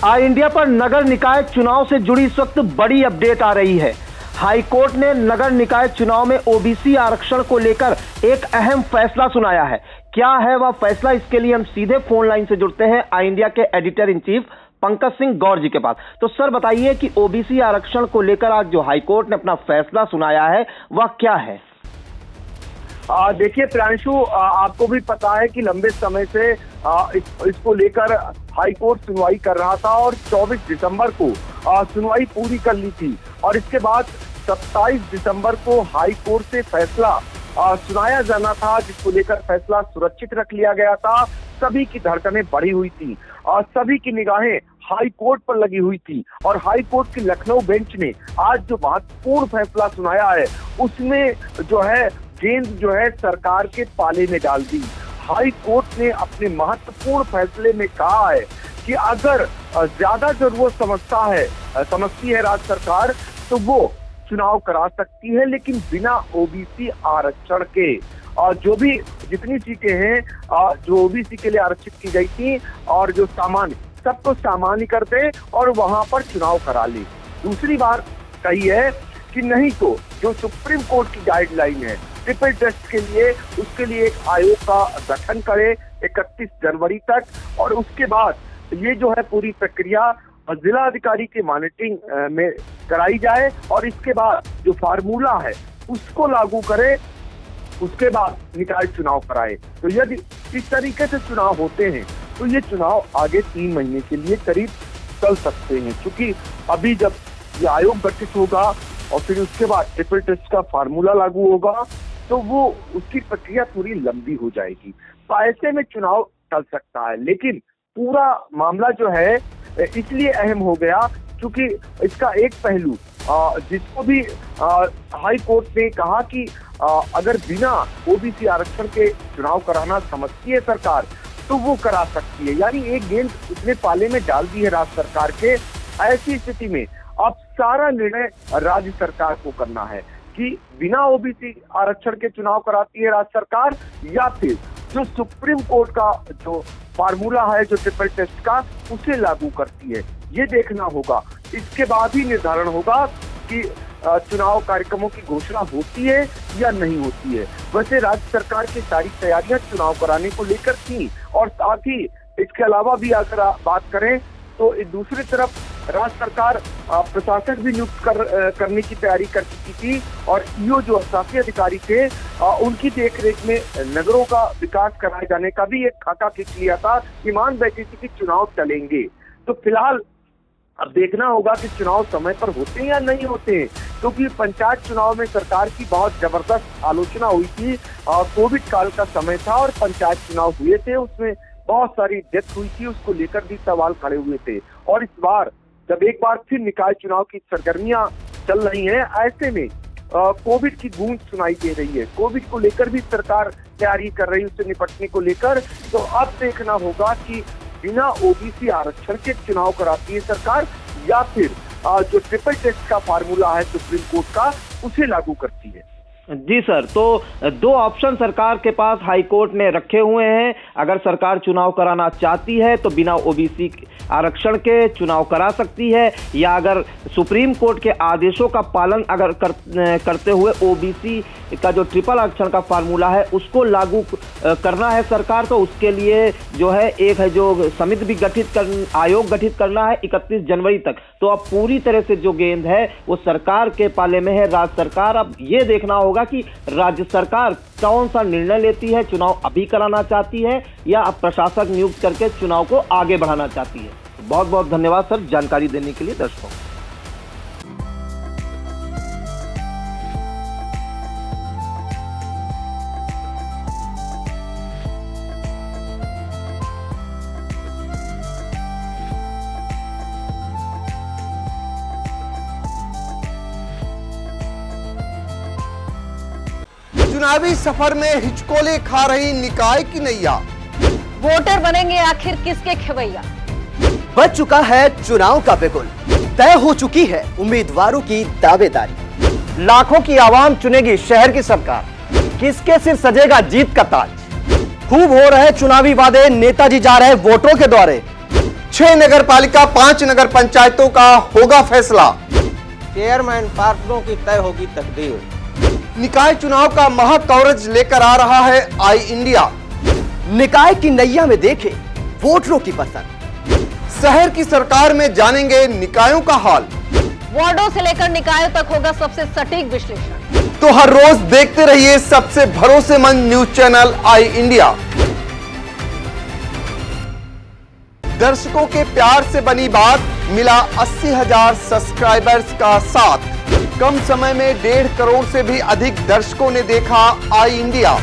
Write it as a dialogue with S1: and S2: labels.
S1: All India पर नगर निकाय चुनाव से जुड़ी इस वक्त बड़ी अपडेट आ रही है। हाईकोर्ट ने नगर निकाय चुनाव में ओबीसी आरक्षण को लेकर एक अहम फैसला सुनाया है। क्या है वह फैसला, इसके लिए हम सीधे फोन लाइन से जुड़ते हैं ऑल इंडिया के editor in chief Pankaj Singh Gaur ji के पास। तो सर बताइए कि ओबीसी आरक्षण को लेकर आज जो हाईकोर्ट ने अपना फैसला सुनाया है वह क्या है?
S2: देखिए प्रियांशु, आपको भी पता है कि लंबे समय से इसको लेकर हाईकोर्ट सुनवाई कर रहा था और 24 दिसंबर को सुनवाई पूरी कर ली थी और इसके बाद 27 दिसंबर को हाईकोर्ट से फैसला सुनाया जाना था, जिसको लेकर फैसला सुरक्षित रख लिया गया था। सभी की धड़कनें बढ़ी हुई थी और सभी की निगाहें हाई कोर्ट पर लगी हुई थी और हाई कोर्ट की लखनऊ बेंच ने आज जो महत्वपूर्ण फैसला सुनाया है उसमें जो है गेंद जो है सरकार के पाले में डाल दी। हाई कोर्ट ने अपने महत्वपूर्ण फैसले में कहा है कि अगर ज्यादा जरूरत समझती है राज्य सरकार तो वो चुनाव करा सकती है, लेकिन बिना ओबीसी आरक्षण के। और जो भी जितनी सीटें हैं जो ओबीसी के लिए आरक्षित की गई थी और जो सामान्य, सबको सामान्य कर दे और वहां पर चुनाव करा ले। दूसरी बात कही है कि नहीं तो जो सुप्रीम कोर्ट की गाइडलाइन है ट्रिपल टेस्ट के लिए, उसके लिए एक आयोग का गठन करे 31 जनवरी तक और उसके बाद ये जो है पूरी प्रक्रिया जिला अधिकारी के मॉनिटरिंग में कराई जाए और इसके बाद जो फार्मूला है उसको लागू करे, उसके बाद निकाय चुनाव कराए। तो यदि इस तरीके से चुनाव होते हैं तो ये चुनाव आगे 3 महीने के लिए करीब चल सकते हैं, क्योंकि अभी जब ये आयोग गठित होगा और फिर उसके बाद ट्रिपल टेस्ट का फार्मूला लागू होगा तो वो उसकी प्रक्रिया थोड़ी लंबी हो जाएगी। तो ऐसे में चुनाव चल सकता है, लेकिन पूरा मामला जो है इसलिए अहम हो गया क्योंकि इसका एक पहलू जिसको भी हाई कोर्ट ने कहा कि अगर बिना ओबीसी आरक्षण के चुनाव कराना समझती है सरकार तो वो करा सकती है। यानी एक गेंद उसने पाले में डाल दी है राज्य सरकार के। ऐसी स्थिति में अब सारा निर्णय राज्य सरकार को करना है कि बिना ओबीसी आरक्षण के चुनाव कराती है राज्य सरकार या फिर जो सुप्रीम कोर्ट का जो फार्मूला है जो ट्रिपल टेस्ट का उसे लागू करती है। ये देखना होगा, इसके बाद ही निर्धारण होगा कि चुनाव कार्यक्रमों की घोषणा होती है या नहीं होती है। वैसे राज्य सरकार की सारी तैयारियां चुनाव कराने को लेकर थी और साथ ही इसके अलावा भी अगर बात करें तो दूसरी तरफ राज्य सरकार प्रशासक भी नियुक्त करने की तैयारी कर चुकी थी और ईओ जो शासी अधिकारी थे उनकी देखरेख में नगरों का विकास कराए जाने का भी एक खाका खींच लिया था कि मान बैठी थी कि चुनाव चलेंगे। तो फिलहाल अब देखना होगा कि चुनाव समय पर होते हैं या नहीं होते हैं, क्योंकि पंचायत चुनाव में सरकार की बहुत जबरदस्त आलोचना हुई थी। कोविड काल का समय था और पंचायत चुनाव हुए थे, उसमें बहुत सारी डेथ हुई थी, उसको लेकर भी सवाल खड़े हुए थे। और इस बार जब एक बार फिर निकाय चुनाव की सरगर्मियां चल रही हैं, ऐसे में कोविड की गूंज सुनाई दे रही है। कोविड को लेकर भी सरकार तैयारी कर रही है, उससे निपटने को लेकर। तो अब देखना होगा कि बिना ओबीसी आरक्षण के चुनाव कराती है सरकार या फिर जो ट्रिपल टेस्ट का फार्मूला है सुप्रीम कोर्ट का उसे लागू करती है।
S1: जी सर, तो 2 ऑप्शन सरकार के पास हाई कोर्ट ने रखे हुए हैं। अगर सरकार चुनाव कराना चाहती है तो बिना ओबीसी आरक्षण के चुनाव करा सकती है, या अगर सुप्रीम कोर्ट के आदेशों का पालन अगर करते हुए ओबीसी का जो ट्रिपल आरक्षण का फार्मूला है उसको लागू करना है सरकार, तो उसके लिए जो है एक है जो समिति भी आयोग गठित करना है 31 जनवरी तक। तो अब पूरी तरह से जो गेंद है वो सरकार के पाले में है, राज्य सरकार। अब ये देखना होगा कि राज्य सरकार कौन सा निर्णय लेती है, चुनाव अभी कराना चाहती है या अब प्रशासक नियुक्त करके चुनाव को आगे बढ़ाना चाहती है। बहुत बहुत धन्यवाद सर जानकारी देने के लिए दर्शकों।
S3: चुनावी सफर में हिचकोले खा रही निकाय की नैया।
S4: वोटर बनेंगे आखिर किसके खेवैया?
S5: बच चुका है चुनाव का बिगुल, तय हो चुकी है उम्मीदवारों की दावेदारी।
S1: लाखों की आवाम चुनेगी शहर की सरकार, किसके सिर सजेगा जीत का ताज।
S5: खूब हो रहे चुनावी वादे, नेताजी जा रहे वोटरों के द्वारे।
S3: 6 नगर पालिका 5 नगर पंचायतों का होगा फैसला।
S6: चेयरमैन पार्षदों की तय होगी तकदीर।
S3: निकाय चुनाव का महा कवरेज लेकर आ रहा है आई इंडिया।
S5: निकाय की नैया में देखें वोटरों की पसंद।
S3: शहर की सरकार में जानेंगे निकायों का हाल।
S4: वार्डों से लेकर निकायों तक होगा सबसे सटीक विश्लेषण।
S3: तो हर रोज देखते रहिए सबसे भरोसेमंद न्यूज चैनल आई इंडिया। दर्शकों के प्यार से बनी बात, मिला 80,000 सब्सक्राइबर्स का साथ। कम समय में 1.5 करोड़ से भी अधिक दर्शकों ने देखा आई इंडिया।